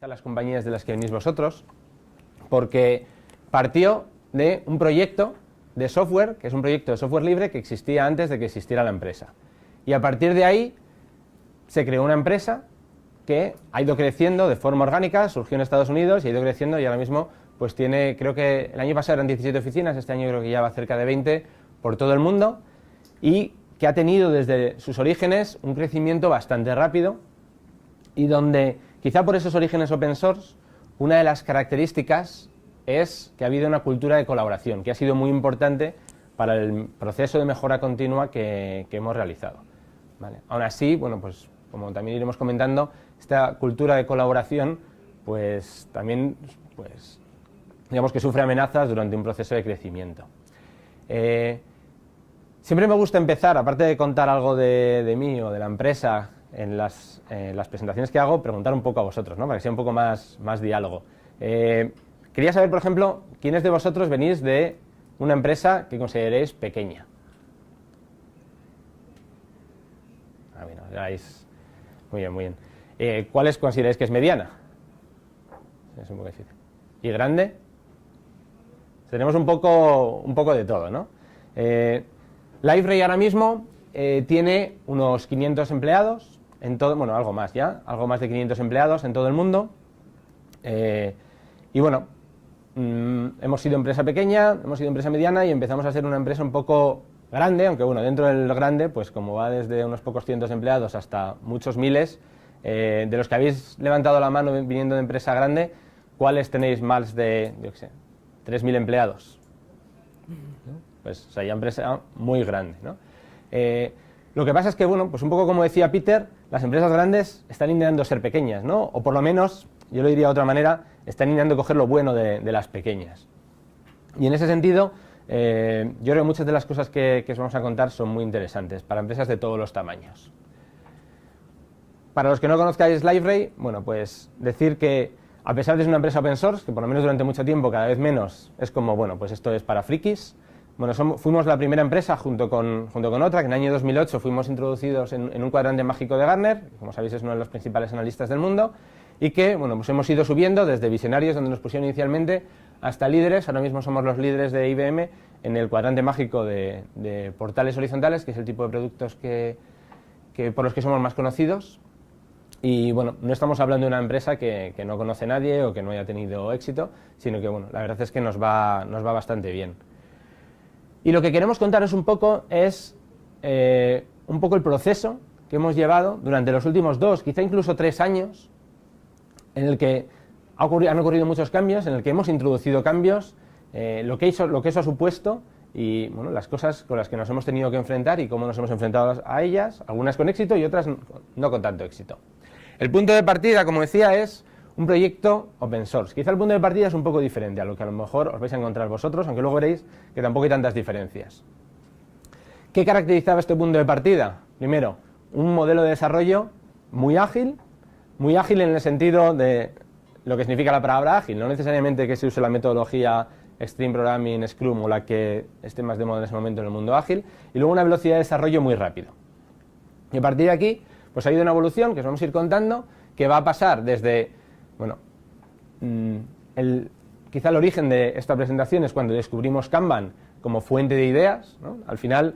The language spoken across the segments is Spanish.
a las compañías de las que venís vosotros, porque partió de un proyecto de software, que es un proyecto de software libre que existía antes de que existiera la empresa. Y a partir de ahí se creó una empresa que ha ido creciendo de forma orgánica, surgió en Estados Unidos y ha ido creciendo y ahora mismo pues tiene, creo que el año pasado eran 17 oficinas, este año creo que ya va cerca de 20 por todo el mundo, y que ha tenido desde sus orígenes un crecimiento bastante rápido y donde quizá por esos orígenes open source una de las características es que ha habido una cultura de colaboración que ha sido muy importante para el proceso de mejora continua que hemos realizado, ¿vale? Aún así, bueno, pues como también iremos comentando, esta cultura de colaboración pues también pues digamos que sufre amenazas durante un proceso de crecimiento. Siempre me gusta empezar, aparte de contar algo de mí o de la empresa en las presentaciones que hago, preguntar un poco a vosotros, ¿no? Para que sea un poco más diálogo. Quería saber, por ejemplo, quiénes de vosotros venís de una empresa que consideréis pequeña. Bueno, veáis. Muy bien, muy bien. ¿Cuáles consideráis que es mediana? Es un poco difícil. ¿Y grande? Tenemos un poco de todo, ¿no? Liferay ahora mismo tiene unos 500 empleados en todo, bueno, algo más ya, algo más de 500 empleados en todo el mundo. Y bueno, hemos sido empresa pequeña, hemos sido empresa mediana y empezamos a ser una empresa un poco grande, aunque bueno, dentro del grande, pues como va desde unos pocos cientos de empleados hasta muchos miles, de los que habéis levantado la mano viniendo de empresa grande, ¿cuáles tenéis más de, yo qué sé, 3.000 empleados? Pues o sea, ya empresa muy grande, ¿no? Lo que pasa es que, bueno, pues un poco como decía Peter, las empresas grandes están intentando ser pequeñas, ¿no? O por lo menos, yo lo diría de otra manera, están intentando coger lo bueno de las pequeñas. Y en ese sentido, yo creo que muchas de las cosas que os vamos a contar son muy interesantes para empresas de todos los tamaños. Para los que no conozcáis Liferay, bueno, pues decir que a pesar de ser una empresa open source, que por lo menos durante mucho tiempo, cada vez menos, es como, bueno, pues esto es para frikis. Bueno, fuimos la primera empresa junto con otra, que en el año 2008 fuimos introducidos en un cuadrante mágico de Gartner, que como sabéis es uno de los principales analistas del mundo, y que, bueno, pues hemos ido subiendo desde visionarios, donde nos pusieron inicialmente, hasta líderes. Ahora mismo somos los líderes de IBM en el cuadrante mágico de portales horizontales, que es el tipo de productos por los que somos más conocidos. Y bueno, no estamos hablando de una empresa que no conoce nadie o que no haya tenido éxito, sino que bueno, la verdad es que nos va bastante bien. Y lo que queremos contaros un poco es un poco el proceso que hemos llevado durante los últimos 2, quizá incluso 3 años, en el que han ocurrido muchos cambios, en el que hemos introducido cambios, lo que eso ha supuesto y bueno, las cosas con las que nos hemos tenido que enfrentar y cómo nos hemos enfrentado a ellas, algunas con éxito y otras no con tanto éxito. El punto de partida, como decía, es un proyecto open source. Quizá el punto de partida es un poco diferente a lo que a lo mejor os vais a encontrar vosotros, aunque luego veréis que tampoco hay tantas diferencias. ¿Qué caracterizaba este punto de partida? Primero, un modelo de desarrollo muy ágil en el sentido de lo que significa la palabra ágil, no necesariamente que se use la metodología Extreme Programming, Scrum o la que esté más de moda en ese momento en el mundo ágil, y luego una velocidad de desarrollo muy rápido. Y a partir de aquí, pues ha ido una evolución que os vamos a ir contando, que va a pasar desde, bueno, quizá el origen de esta presentación es cuando descubrimos Kanban como fuente de ideas, ¿no? Al final,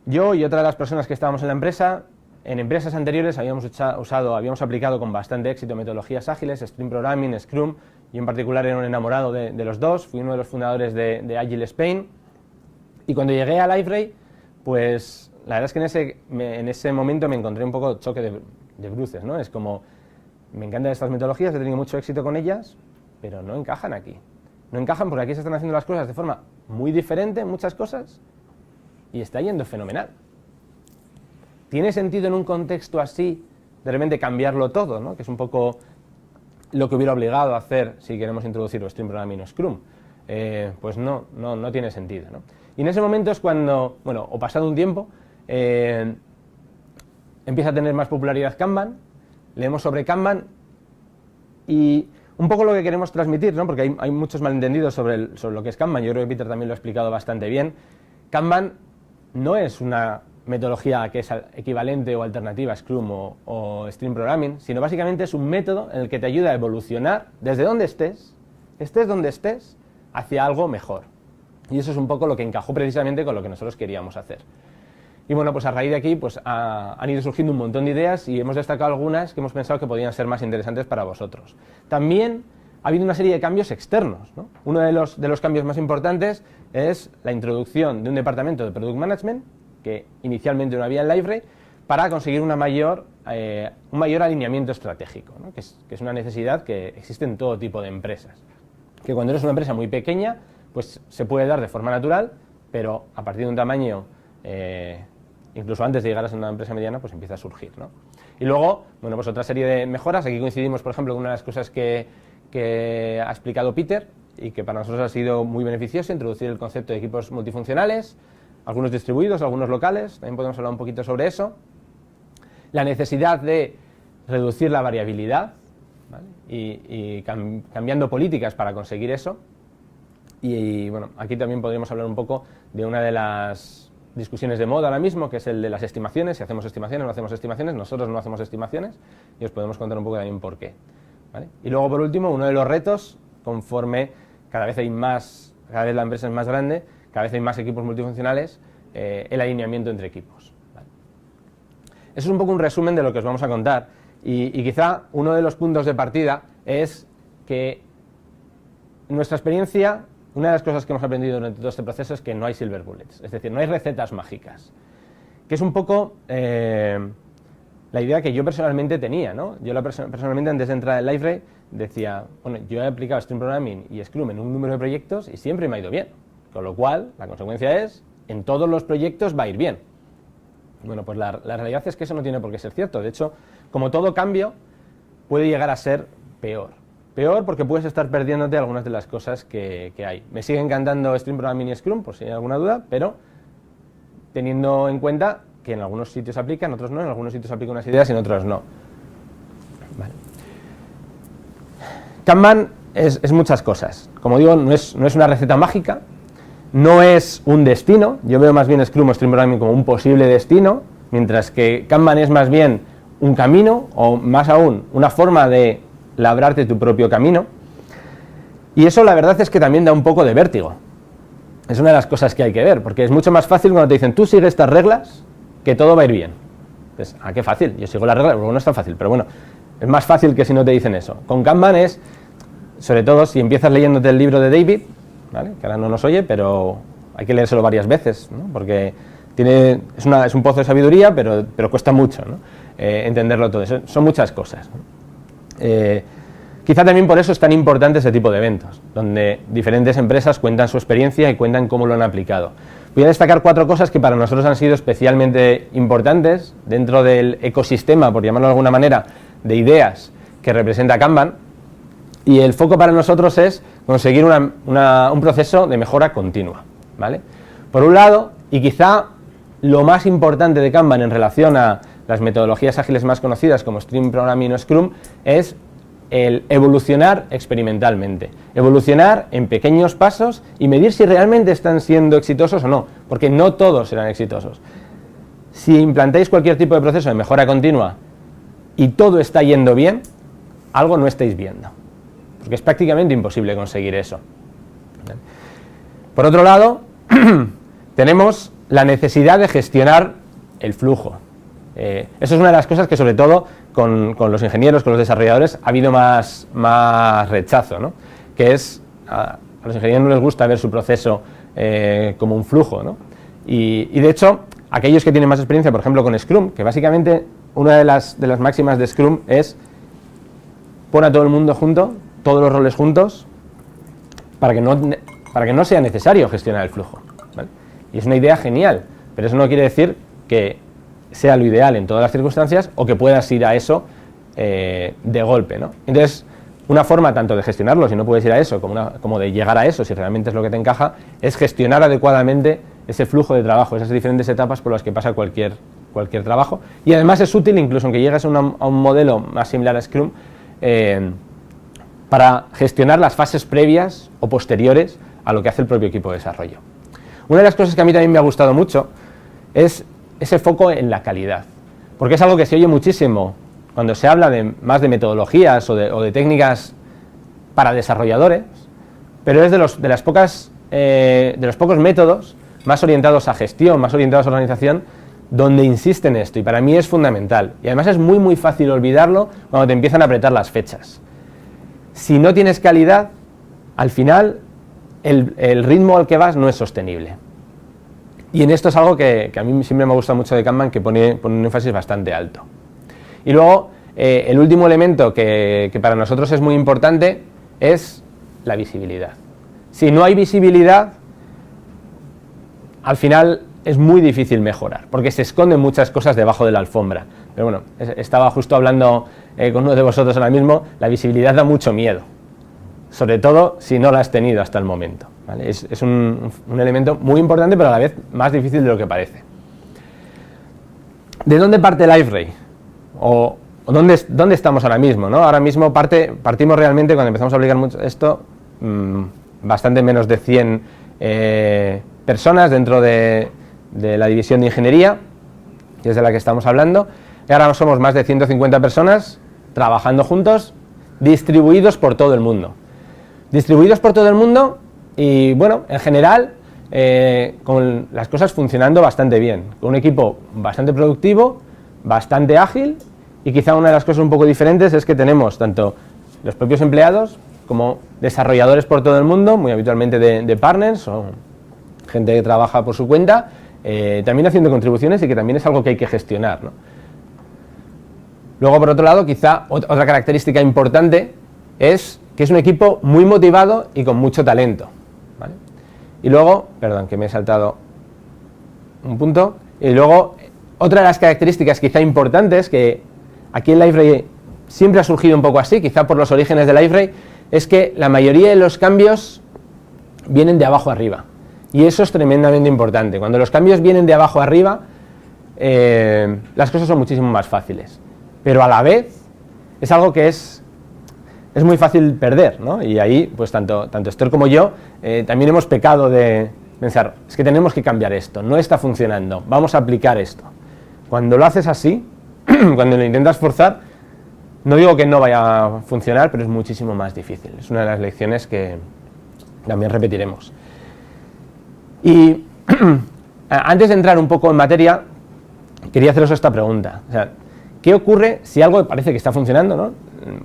yo y otras de las personas que estábamos en la empresa, en empresas anteriores habíamos aplicado con bastante éxito metodologías ágiles, Extreme Programming, Scrum, y en particular era un enamorado de los dos, fui uno de los fundadores de Agile Spain, y cuando llegué a Liferay, pues la verdad es que en ese momento me encontré un poco choque de bruces, ¿no? Es como, me encantan estas metodologías, he tenido mucho éxito con ellas, pero no encajan aquí. No encajan porque aquí se están haciendo las cosas de forma muy diferente, muchas cosas, y está yendo fenomenal. ¿Tiene sentido en un contexto así de repente cambiarlo todo, ¿no? Que es un poco lo que hubiera obligado a hacer si queremos introducir Extreme Programming o Scrum? Pues no tiene sentido, ¿no? Y en ese momento es cuando, bueno, o pasado un tiempo, empieza a tener más popularidad Kanban, leemos sobre Kanban y un poco lo que queremos transmitir, ¿no? Porque hay muchos malentendidos sobre lo que es Kanban, yo creo que Peter también lo ha explicado bastante bien. Kanban no es una metodología que es equivalente o alternativa a Scrum o Stream Programming, sino básicamente es un método en el que te ayuda a evolucionar desde donde estés donde estés, hacia algo mejor. Y eso es un poco lo que encajó precisamente con lo que nosotros queríamos hacer. Y bueno, pues a raíz de aquí pues han ido surgiendo un montón de ideas y hemos destacado algunas que hemos pensado que podían ser más interesantes para vosotros. También ha habido una serie de cambios externos, ¿no? Uno de los cambios más importantes es la introducción de un departamento de Product Management, que inicialmente no había en Liferay, para conseguir un mayor alineamiento estratégico, ¿no? que es una necesidad que existe en todo tipo de empresas. Que cuando eres una empresa muy pequeña, pues se puede dar de forma natural, pero a partir de un tamaño, incluso antes de llegar a ser una empresa mediana, pues empieza a surgir, ¿no? Y luego, bueno, pues otra serie de mejoras. Aquí coincidimos, por ejemplo, con una de las cosas que ha explicado Peter y que para nosotros ha sido muy beneficioso, introducir el concepto de equipos multifuncionales, algunos distribuidos, algunos locales. También podemos hablar un poquito sobre eso. La necesidad de reducir la variabilidad, ¿vale? y cambiando políticas para conseguir eso. Y bueno, aquí también podríamos hablar un poco de una de las discusiones de moda ahora mismo, que es el de las estimaciones, si hacemos estimaciones o no hacemos estimaciones. Nosotros no hacemos estimaciones y os podemos contar un poco también por qué, ¿vale? Y luego, por último, uno de los retos, conforme cada vez la empresa es más grande, cada vez hay más equipos multifuncionales, el alineamiento entre equipos, ¿vale? Eso es un poco un resumen de lo que os vamos a contar y quizá uno de los puntos de partida es que en nuestra experiencia, una de las cosas que hemos aprendido durante todo este proceso es que no hay silver bullets, es decir, no hay recetas mágicas, que es un poco la idea que yo personalmente tenía, ¿no? Yo personalmente antes de entrar en Liferay decía, bueno, yo he aplicado Stream Programming y Scrum en un número de proyectos y siempre me ha ido bien, con lo cual la consecuencia es, en todos los proyectos va a ir bien. Bueno, pues la realidad es que eso no tiene por qué ser cierto. De hecho, como todo cambio, puede llegar a ser peor. Peor porque puedes estar perdiéndote algunas de las cosas que hay. Me sigue encantando Stream Programming y Scrum, por si hay alguna duda, pero teniendo en cuenta que en algunos sitios aplica, en otros no, en algunos sitios aplica unas ideas y en otros no. Vale. Kanban es muchas cosas. Como digo, no es una receta mágica, no es un destino. Yo veo más bien Scrum o Stream Programming como un posible destino, mientras que Kanban es más bien un camino, o más aún, una forma de labrarte tu propio camino. Y eso la verdad es que también da un poco de vértigo. Es una de las cosas que hay que ver, porque es mucho más fácil cuando te dicen, tú sigue estas reglas, que todo va a ir bien. Entonces, ¿a qué fácil? Yo sigo las reglas, luego no es tan fácil, pero bueno, es más fácil que si no te dicen eso. Con Kanban es, sobre todo si empiezas leyéndote el libro de David, ¿vale? Que ahora no nos oye, pero hay que leérselo varias veces, ¿no? Porque es un pozo de sabiduría, pero cuesta mucho, ¿no? Entenderlo todo. Son muchas cosas, ¿no? Quizá también por eso es tan importante ese tipo de eventos, donde diferentes empresas cuentan su experiencia y cuentan cómo lo han aplicado. Voy a destacar 4 cosas que para nosotros han sido especialmente importantes dentro del ecosistema, por llamarlo de alguna manera, de ideas que representa Kanban, y el foco para nosotros es conseguir un proceso de mejora continua, ¿vale? Por un lado, y quizá lo más importante de Kanban en relación a las metodologías ágiles más conocidas como Stream Programming o Scrum, es el evolucionar experimentalmente, evolucionar en pequeños pasos y medir si realmente están siendo exitosos o no, porque no todos serán exitosos. Si implantáis cualquier tipo de proceso de mejora continua y todo está yendo bien, algo no estáis viendo, porque es prácticamente imposible conseguir eso. Por otro lado, tenemos la necesidad de gestionar el flujo. Eso es una de las cosas que, sobre todo, con los ingenieros, con los desarrolladores, ha habido más rechazo, ¿no? Que es, a los ingenieros no les gusta ver su proceso como un flujo, ¿no? Y de hecho, aquellos que tienen más experiencia, por ejemplo, con Scrum, que básicamente una de las máximas de Scrum es pon a todo el mundo junto, todos los roles juntos, para que no sea necesario gestionar el flujo, ¿vale? Y es una idea genial, pero eso no quiere decir que sea lo ideal en todas las circunstancias o que puedas ir a eso de golpe, ¿no? Entonces, una forma tanto de gestionarlo, si no puedes ir a eso, como de llegar a eso, si realmente es lo que te encaja, es gestionar adecuadamente ese flujo de trabajo, esas diferentes etapas por las que pasa cualquier trabajo. Y además es útil, incluso aunque llegues a un modelo más similar a Scrum, para gestionar las fases previas o posteriores a lo que hace el propio equipo de desarrollo. Una de las cosas que a mí también me ha gustado mucho es ese foco en la calidad, porque es algo que se oye muchísimo cuando se habla más de metodologías o de técnicas para desarrolladores, pero es de los pocos métodos más orientados a gestión, más orientados a organización, donde insiste en esto, y para mí es fundamental. Y además es muy fácil olvidarlo cuando te empiezan a apretar las fechas. Si no tienes calidad, al final el ritmo al que vas no es sostenible. Y en esto es algo que a mí siempre me gusta mucho de Kanban, que pone un énfasis bastante alto. Y luego, el último elemento que para nosotros es muy importante es la visibilidad. Si no hay visibilidad, al final es muy difícil mejorar, porque se esconden muchas cosas debajo de la alfombra. Pero bueno, estaba justo hablando con uno de vosotros ahora mismo, la visibilidad da mucho miedo, sobre todo si no la has tenido hasta el momento, ¿vale? Es un elemento muy importante, pero a la vez más difícil de lo que parece. ¿De dónde parte Liferay? ¿O dónde estamos ahora mismo, ¿no? Ahora mismo partimos realmente, cuando empezamos a aplicar mucho esto, bastante menos de 100 personas dentro de la división de ingeniería, que es de la que estamos hablando, y ahora somos más de 150 personas trabajando juntos, distribuidos por todo el mundo. Y bueno, en general, con las cosas funcionando bastante bien, con un equipo bastante productivo, bastante ágil, y quizá una de las cosas un poco diferentes es que tenemos tanto los propios empleados como desarrolladores por todo el mundo, muy habitualmente de partners o gente que trabaja por su cuenta, también haciendo contribuciones, y que también es algo que hay que gestionar, ¿no? Luego, por otro lado, quizá otra característica importante es que es un equipo muy motivado y con mucho talento, ¿vale? Y luego, perdón, que me he saltado un punto, y luego otra de las características quizá importantes, que aquí en Liferay siempre ha surgido un poco así, quizá por los orígenes de Liferay, es que la mayoría de los cambios vienen de abajo arriba. Y eso es tremendamente importante. Cuando los cambios vienen de abajo arriba, las cosas son muchísimo más fáciles. Pero a la vez, es algo que es muy fácil perder, ¿no? Y ahí, pues tanto Esther como yo, también hemos pecado de pensar, es que tenemos que cambiar esto, no está funcionando, vamos a aplicar esto. Cuando lo haces así, cuando lo intentas forzar, no digo que no vaya a funcionar, pero es muchísimo más difícil. Es una de las lecciones que también repetiremos. Y antes de entrar un poco en materia, quería haceros esta pregunta. O sea, ¿qué ocurre si algo parece que está funcionando, ¿no?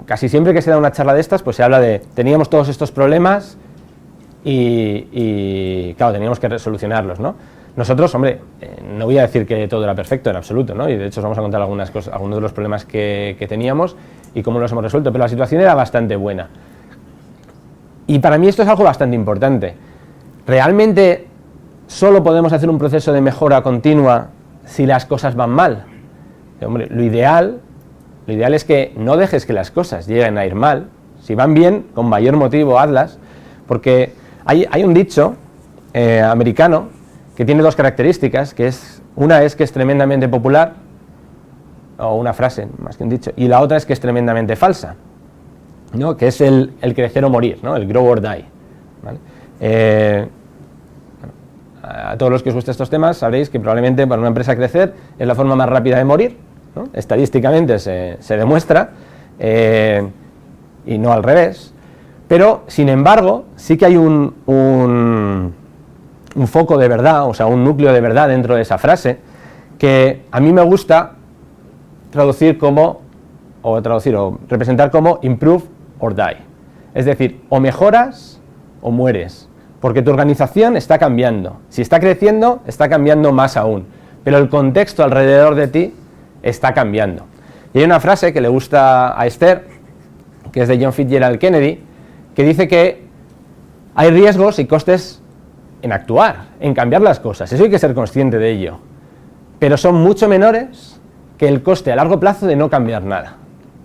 Casi siempre que se da una charla de estas, pues se habla de teníamos todos estos problemas y claro, teníamos que solucionarlos, ¿no? Nosotros, hombre, no voy a decir que todo era perfecto en absoluto, ¿no? Y de hecho os vamos a contar algunas cosas, algunos de los problemas que teníamos y cómo los hemos resuelto, pero la situación era bastante buena. Y para mí esto es algo bastante importante. ¿Realmente solo podemos hacer un proceso de mejora continua si las cosas van mal? Hombre, lo ideal es que no dejes que las cosas lleguen a ir mal. Si van bien, con mayor motivo hazlas, porque hay un dicho americano que tiene dos características, una es que es tremendamente popular, o una frase, más que un dicho, y la otra es que es tremendamente falsa, ¿no? Que es el crecer o morir, ¿no? El grow or die, ¿vale? A todos los que os gusten estos temas sabréis que probablemente para una empresa crecer es la forma más rápida de morir, ¿no? Estadísticamente se demuestra, y no al revés, pero sin embargo sí que hay un foco de verdad, o sea, un núcleo de verdad dentro de esa frase, que a mí me gusta traducir o representar como improve or die. Es decir, o mejoras o mueres, porque tu organización está cambiando. Si está creciendo, está cambiando más aún, pero el contexto alrededor de ti está cambiando. Y hay una frase que le gusta a Esther, que es de John Fitzgerald Kennedy, que dice que hay riesgos y costes en actuar, en cambiar las cosas. Eso hay que ser consciente de ello, pero son mucho menores que el coste a largo plazo de no cambiar nada,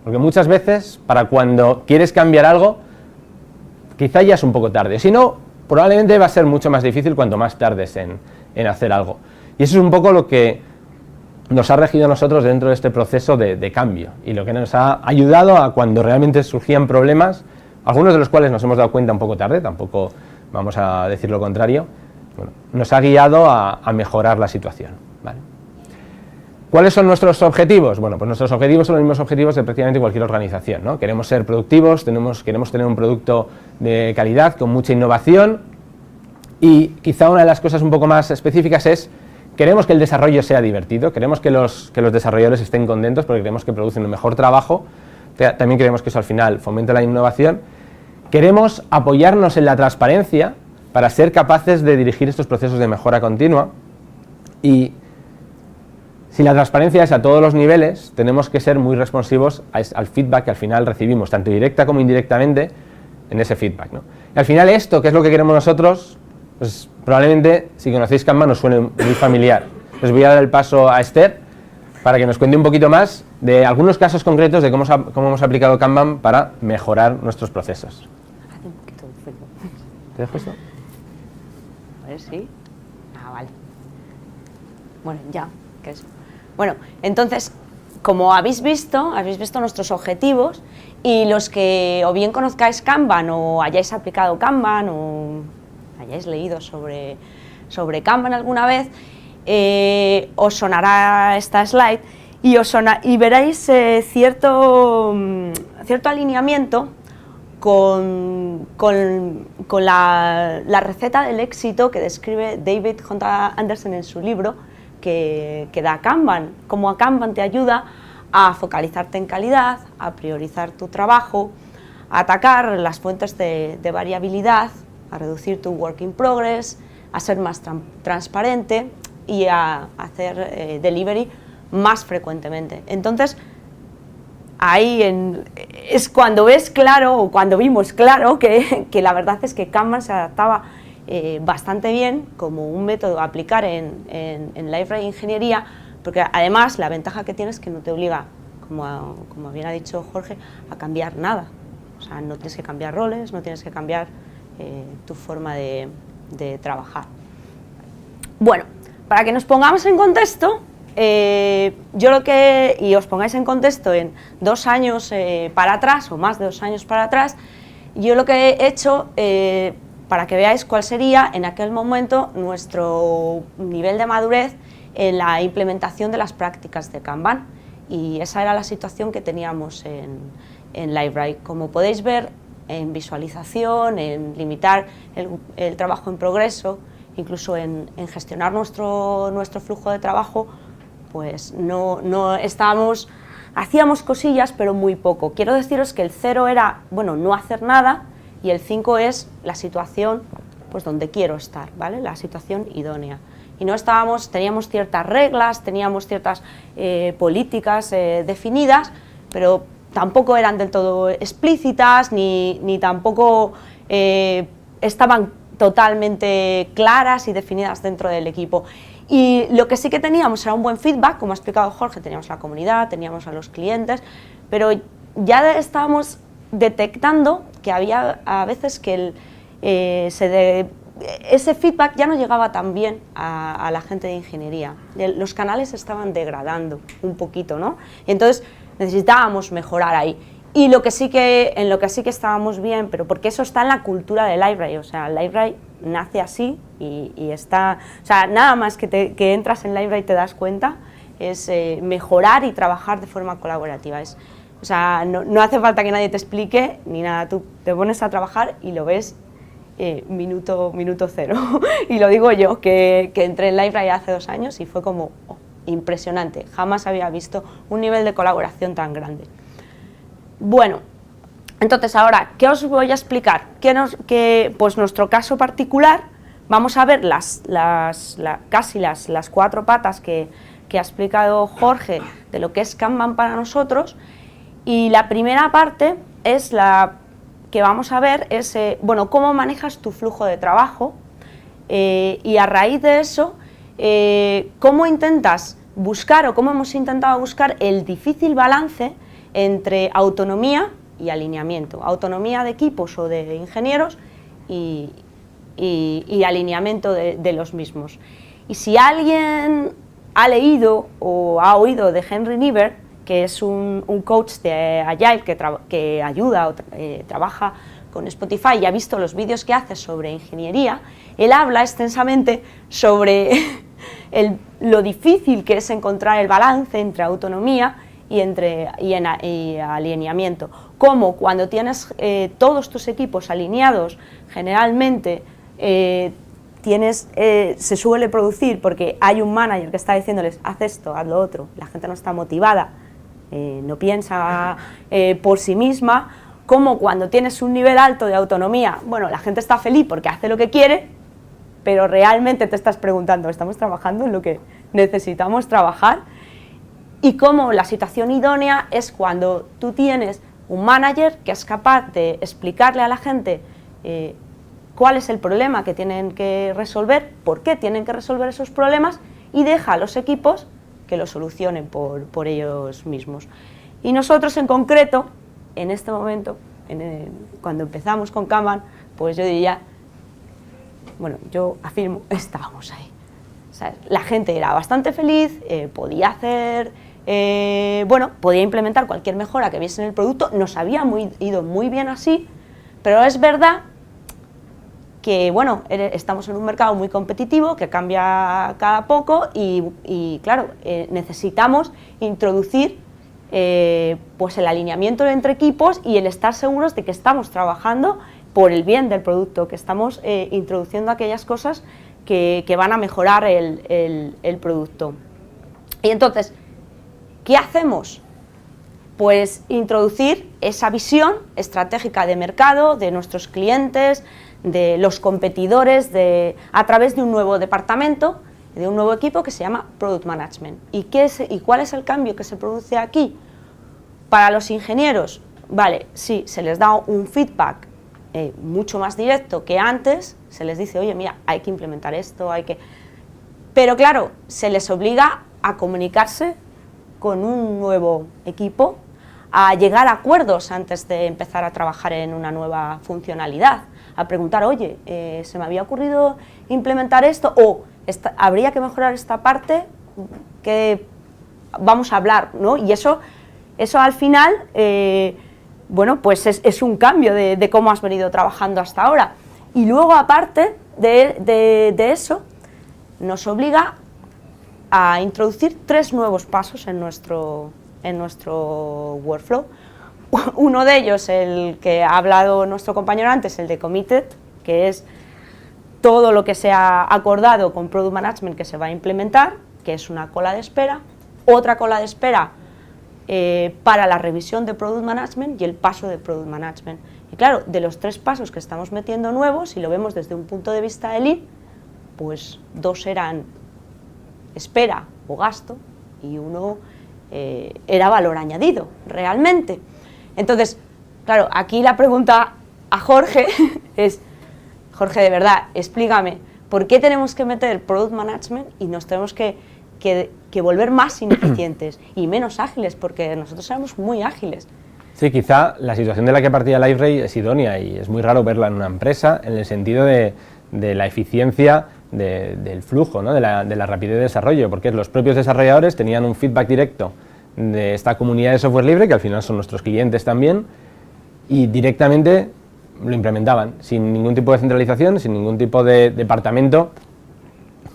porque muchas veces para cuando quieres cambiar algo quizá ya es un poco tarde, si no probablemente va a ser mucho más difícil cuanto más tardes en hacer algo. Y eso es un poco lo que nos ha regido a nosotros dentro de este proceso de cambio, y lo que nos ha ayudado a cuando realmente surgían problemas, algunos de los cuales nos hemos dado cuenta un poco tarde, tampoco vamos a decir lo contrario, bueno, nos ha guiado a mejorar la situación, ¿vale? ¿Cuáles son nuestros objetivos? Bueno, pues nuestros objetivos son los mismos objetivos de prácticamente cualquier organización, ¿no? Queremos ser productivos, queremos tener un producto de calidad, con mucha innovación, y quizá una de las cosas un poco más específicas es, queremos que el desarrollo sea divertido, queremos que los desarrolladores estén contentos porque creemos que producen un mejor trabajo, también queremos que eso al final fomente la innovación, queremos apoyarnos en la transparencia para ser capaces de dirigir estos procesos de mejora continua, y si la transparencia es a todos los niveles, tenemos que ser muy responsivos al feedback que al final recibimos, tanto directa como indirectamente, en ese feedback, ¿no? Y al final esto, que es lo que queremos nosotros, pues probablemente, si conocéis Kanban, os suene muy familiar. Les voy a dar el paso a Esther para que nos cuente un poquito más de algunos casos concretos de cómo hemos aplicado Kanban para mejorar nuestros procesos. Hace un poquito de fuego. ¿Te dejo esto? A ver, sí. Ah, vale. Bueno, ya, que eso. Bueno, entonces, como habéis visto nuestros objetivos, y los que o bien conozcáis Kanban o hayáis aplicado Kanban o hayáis leído sobre Kanban alguna vez, os sonará esta slide y veréis cierto alineamiento con la receta del éxito que describe David J. Anderson en su libro que da Kanban, cómo Kanban te ayuda a focalizarte en calidad, a priorizar tu trabajo, a atacar las fuentes de variabilidad, a reducir tu work in progress, a ser más transparente y a hacer delivery más frecuentemente. Entonces, ahí es cuando ves claro, o cuando vimos claro, que la verdad es que Kanban se adaptaba bastante bien como un método a aplicar en Library Ingeniería, porque además la ventaja que tienes es que no te obliga, como bien ha dicho Jorge, a cambiar nada. O sea, no tienes que cambiar roles, no tienes que cambiar tu forma de trabajar. Bueno, para que nos pongamos en contexto, y os pongáis en contexto en 2 años para atrás, o más de 2 años para atrás, yo lo que he hecho, para que veáis cuál sería en aquel momento nuestro nivel de madurez en la implementación de las prácticas de Kanban, y esa era la situación que teníamos en Library. Como podéis ver, en visualización, en limitar el trabajo en progreso, incluso en gestionar nuestro flujo de trabajo, pues no estábamos, hacíamos cosillas pero muy poco. Quiero deciros que el 0 era, bueno, no hacer nada, y el 5 es la situación pues donde quiero estar, ¿vale? La situación idónea. Y no teníamos ciertas reglas, teníamos ciertas políticas definidas, pero tampoco eran del todo explícitas, ni tampoco estaban totalmente claras y definidas dentro del equipo. Y lo que sí que teníamos era un buen feedback, como ha explicado Jorge, teníamos la comunidad, teníamos a los clientes, pero ya estábamos detectando que había a veces que ese feedback ya no llegaba tan bien a la gente de ingeniería. Los canales estaban degradando un poquito, ¿no? Entonces necesitábamos mejorar ahí. Y en lo que sí que estábamos bien, pero porque eso está en la cultura de Library, o sea, Library nace así y está, o sea, nada más que entras en Library y te das cuenta, es mejorar y trabajar de forma colaborativa. O sea, no hace falta que nadie te explique ni nada, tú te pones a trabajar y lo ves minuto 0. Y lo digo yo, que entré en Library hace 2 años y fue como impresionante, jamás había visto un nivel de colaboración tan grande. Bueno, entonces ahora, ¿qué os voy a explicar? Pues nuestro caso particular, vamos a ver casi las 4 patas que ha explicado Jorge de lo que es Kanban para nosotros, y la primera parte es la que vamos a ver es, bueno, cómo manejas tu flujo de trabajo, y a raíz de eso, cómo intentas buscar, o cómo hemos intentado buscar el difícil balance entre autonomía y alineamiento, autonomía de equipos o de ingenieros y alineamiento de los mismos. Y si alguien ha leído o ha oído de Henry Niebuhr, que es un coach de Agile que ayuda o trabaja con Spotify y ha visto los vídeos que hace sobre ingeniería, él habla extensamente sobre lo difícil que es encontrar el balance entre autonomía y alineamiento. Como cuando tienes todos tus equipos alineados, generalmente se suele producir porque hay un manager que está diciéndoles haz esto, haz lo otro, la gente no está motivada, no piensa por sí misma, como cuando tienes un nivel alto de autonomía, bueno, la gente está feliz porque hace lo que quiere, pero realmente te estás preguntando, ¿estamos trabajando en lo que necesitamos trabajar? Y como la situación idónea es cuando tú tienes un manager que es capaz de explicarle a la gente cuál es el problema que tienen que resolver, por qué tienen que resolver esos problemas, y deja a los equipos que lo solucionen por ellos mismos. Y nosotros en concreto, en este momento, cuando empezamos con Kanban, pues yo diría, bueno, yo afirmo, estábamos ahí. O sea, la gente era bastante feliz, podía hacer, podía implementar cualquier mejora que viese en el producto, nos había ido muy bien así, pero es verdad que, bueno, estamos en un mercado muy competitivo, que cambia cada poco y claro, necesitamos introducir pues el alineamiento entre equipos y el estar seguros de que estamos trabajando por el bien del producto, que estamos introduciendo aquellas cosas que van a mejorar el producto. Y entonces, ¿qué hacemos? Pues introducir esa visión estratégica de mercado, de nuestros clientes, de los competidores, a través de un nuevo departamento, de un nuevo equipo que se llama Product Management. ¿Y cuál es el cambio que se produce aquí? Para los ingenieros, vale, sí, se les da un feedback mucho más directo que antes, se les dice, oye, mira, hay que implementar esto, Pero claro, se les obliga a comunicarse con un nuevo equipo, a llegar a acuerdos antes de empezar a trabajar en una nueva funcionalidad, a preguntar, oye, se me había ocurrido implementar esto, o habría que mejorar esta parte, que vamos a hablar, ¿no? Y eso al final, bueno, pues es un cambio de cómo has venido trabajando hasta ahora. Y luego, aparte de eso, nos obliga a introducir 3 nuevos pasos en nuestro workflow. Uno de ellos, el que ha hablado nuestro compañero antes, el de Committed, que es todo lo que se ha acordado con Product Management que se va a implementar, que es una cola de espera, otra cola de espera para la revisión de Product Management y el paso de Product Management. Y claro, de los 3 pasos que estamos metiendo nuevos, si lo vemos desde un punto de vista de Lean, pues 2 eran espera o gasto y uno era valor añadido, realmente. Entonces, claro, aquí la pregunta a Jorge es, Jorge, de verdad, explícame, ¿por qué tenemos que meter Product Management y nos tenemos que volver más ineficientes y menos ágiles? Porque nosotros éramos muy ágiles. Sí, quizá la situación de la que partía LiveRay es idónea y es muy raro verla en una empresa, en el sentido de la eficiencia del flujo, ¿no? de la rapidez de desarrollo, porque los propios desarrolladores tenían un feedback directo de esta comunidad de software libre, que al final son nuestros clientes también, y directamente lo implementaban, sin ningún tipo de centralización, sin ningún tipo de departamento,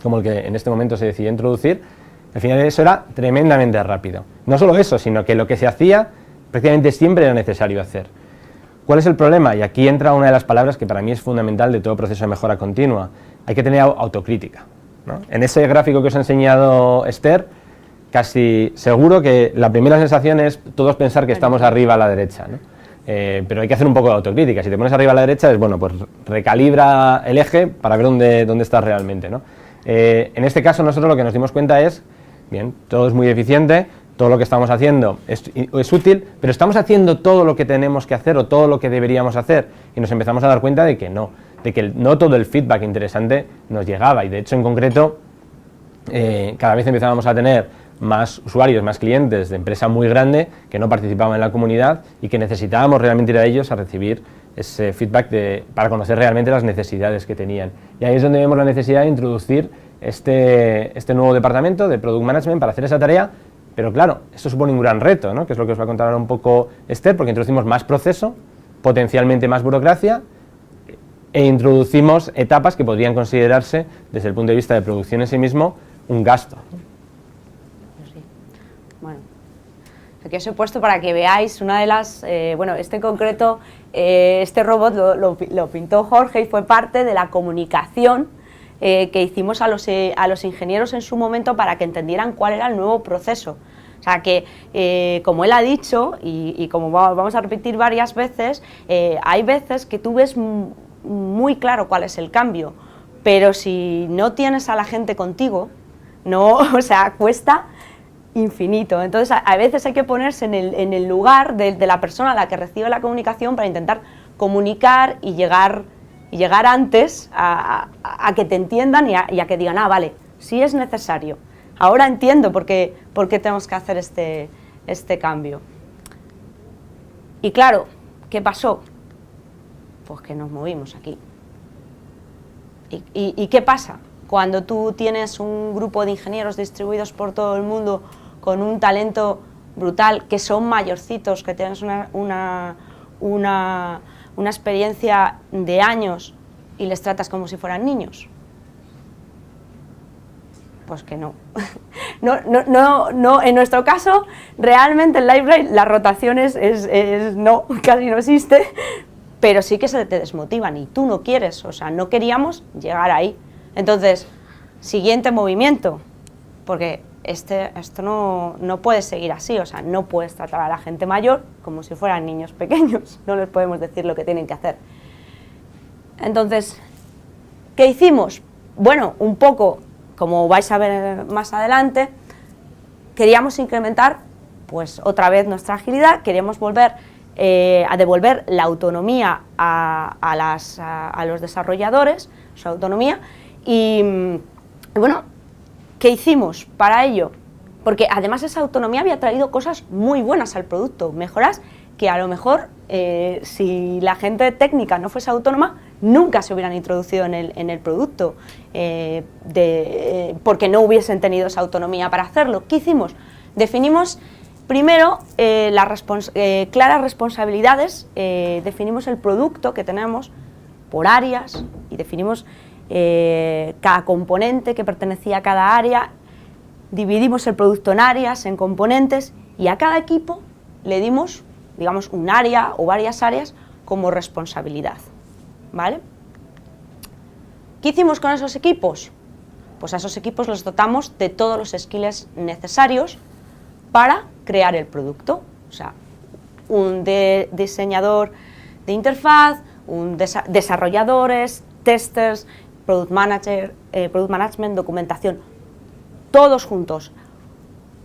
como el que en este momento se decidió introducir. Al final eso era tremendamente rápido. No solo eso, sino que lo que se hacía prácticamente siempre era necesario hacer. ¿Cuál es el problema? Y aquí entra una de las palabras que para mí es fundamental de todo proceso de mejora continua. Hay que tener autocrítica, ¿no? En ese gráfico que os ha enseñado Esther, casi seguro que la primera sensación es todos pensar que estamos arriba a la derecha, ¿no? Pero hay que hacer un poco de autocrítica. Si te pones arriba a la derecha, es bueno, pues recalibra el eje para ver dónde estás realmente, ¿no? En este caso nosotros lo que nos dimos cuenta es, bien, todo es muy eficiente, todo lo que estamos haciendo es útil, pero estamos haciendo todo lo que tenemos que hacer o todo lo que deberíamos hacer, y nos empezamos a dar cuenta de que no todo el feedback interesante nos llegaba, y de hecho en concreto cada vez empezábamos a tener más usuarios, más clientes de empresa muy grande que no participaban en la comunidad y que necesitábamos realmente ir a ellos a recibir ese feedback para conocer realmente las necesidades que tenían. Y ahí es donde vemos la necesidad de introducir este nuevo departamento de Product Management para hacer esa tarea, pero claro, esto supone un gran reto, ¿no? Que es lo que os va a contar ahora un poco Esther, porque introducimos más proceso, potencialmente más burocracia, e introducimos etapas que podrían considerarse, desde el punto de vista de producción en sí mismo, un gasto. Sí. Bueno, aquí os he puesto para que veáis una de las, bueno, este en concreto, este robot lo pintó Jorge y fue parte de la comunicación que hicimos a los ingenieros en su momento para que entendieran cuál era el nuevo proceso. O sea que, como él ha dicho, y como vamos a repetir varias veces, hay veces que tú ves muy claro cuál es el cambio, pero si no tienes a la gente contigo, no, o sea, cuesta infinito. Entonces, a veces hay que ponerse en el lugar de la persona a la que recibe la comunicación para intentar comunicar y llegar antes a que te entiendan y a que digan, ah, vale, sí es necesario. Ahora entiendo por qué tenemos que hacer este cambio. Y claro, ¿qué pasó? Pues que nos movimos aquí. ¿Y qué pasa? Cuando tú tienes un grupo de ingenieros distribuidos por todo el mundo con un talento brutal, que son mayorcitos, que tienes una experiencia de años y les tratas como si fueran niños. Pues que no. No, en nuestro caso, realmente en LiveRail la rotación no, casi no existe, pero sí que se te desmotivan y tú no quieres, o sea, no queríamos llegar ahí. Entonces, siguiente movimiento, porque esto no puede seguir así, o sea, no puedes tratar a la gente mayor como si fueran niños pequeños, no les podemos decir lo que tienen que hacer. Entonces, ¿qué hicimos? Bueno, un poco, como vais a ver más adelante, queríamos incrementar, pues otra vez nuestra agilidad, queríamos volver a devolver la autonomía a los desarrolladores, su autonomía, y bueno, ¿qué hicimos para ello? Porque además esa autonomía había traído cosas muy buenas al producto, mejoras que a lo mejor si la gente técnica no fuese autónoma nunca se hubieran introducido en el producto, porque no hubiesen tenido esa autonomía para hacerlo. ¿Qué hicimos? Definimos primero claras responsabilidades, definimos el producto que tenemos por áreas y definimos cada componente que pertenecía a cada área, dividimos el producto en áreas, en componentes, y a cada equipo le dimos, digamos, un área o varias áreas como responsabilidad, ¿vale? ¿Qué hicimos con esos equipos? Pues a esos equipos los dotamos de todos los skills necesarios para crear el producto, o sea, un diseñador de interfaz, desarrolladores, testers, product management, documentación, todos juntos.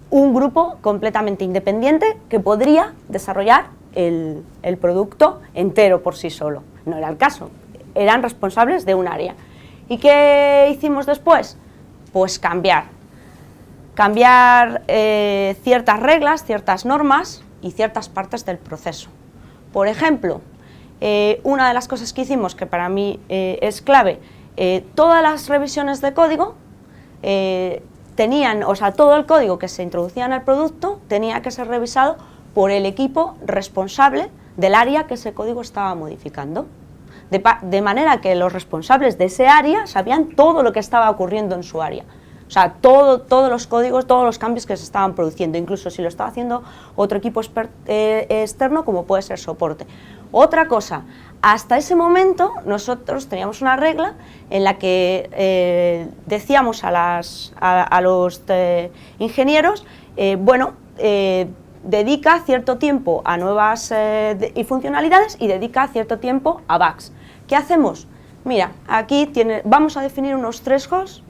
Un grupo completamente independiente que podría desarrollar el producto entero por sí solo. No era el caso, eran responsables de un área. ¿Y qué hicimos después? Pues cambiar ciertas reglas, ciertas normas y ciertas partes del proceso. Por ejemplo, una de las cosas que hicimos, que para mí es clave, todas las revisiones de código todo el código que se introducía en el producto tenía que ser revisado por el equipo responsable del área que ese código estaba modificando. De manera que los responsables de ese área sabían todo lo que estaba ocurriendo en su área. O sea, todos los códigos, todos los cambios que se estaban produciendo, incluso si lo estaba haciendo otro equipo externo, como puede ser soporte. Otra cosa, hasta ese momento nosotros teníamos una regla en la que decíamos a los ingenieros, dedica cierto tiempo a nuevas funcionalidades y dedica cierto tiempo a bugs. ¿Qué hacemos? Mira, aquí vamos a definir unos thresholds.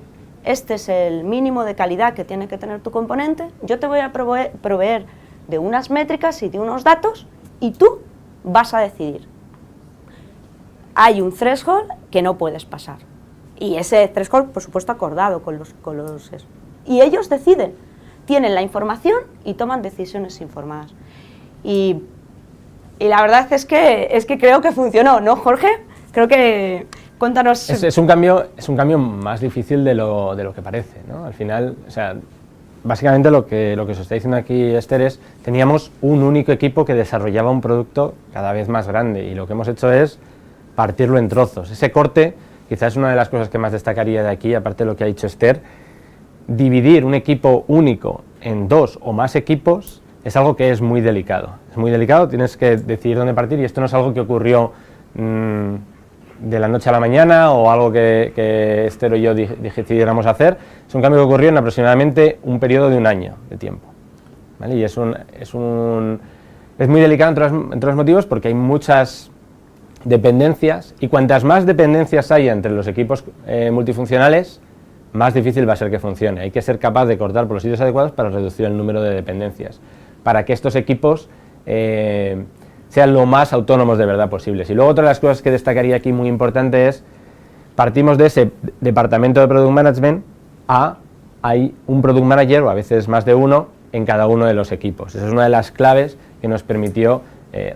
Este es el mínimo de calidad que tiene que tener tu componente. Yo te voy a proveer de unas métricas y de unos datos y tú vas a decidir. Hay un threshold que no puedes pasar. Y ese threshold, por supuesto, acordado con los y ellos deciden. Tienen la información y toman decisiones informadas. Y la verdad es que creo que funcionó, ¿no, Jorge? Creo que... Cuéntanos. Es un cambio más difícil de lo que parece, ¿no? Al final, o sea, básicamente lo que se está diciendo aquí, Esther, es teníamos un único equipo que desarrollaba un producto cada vez más grande y lo que hemos hecho es partirlo en trozos. Ese corte, quizás es una de las cosas que más destacaría de aquí, aparte de lo que ha dicho Esther, dividir un equipo único en 2 o más equipos es algo que es muy delicado. Es muy delicado, tienes que decidir dónde partir, y esto no es algo que ocurrió de la noche a la mañana o algo que Esther y yo decidiéramos hacer. Es un cambio que ocurrió en aproximadamente un periodo de un año de tiempo, ¿vale? Y es muy delicado entre los motivos porque hay muchas dependencias, y cuantas más dependencias haya entre los equipos multifuncionales, más difícil va a ser que funcione. Hay que ser capaz de cortar por los sitios adecuados para reducir el número de dependencias, para que estos equipos sean lo más autónomos de verdad posibles. Y luego otra de las cosas que destacaría aquí muy importante es, partimos de ese departamento de Product Management hay un Product Manager, o a veces más de uno, en cada uno de los equipos. Esa es una de las claves que nos permitió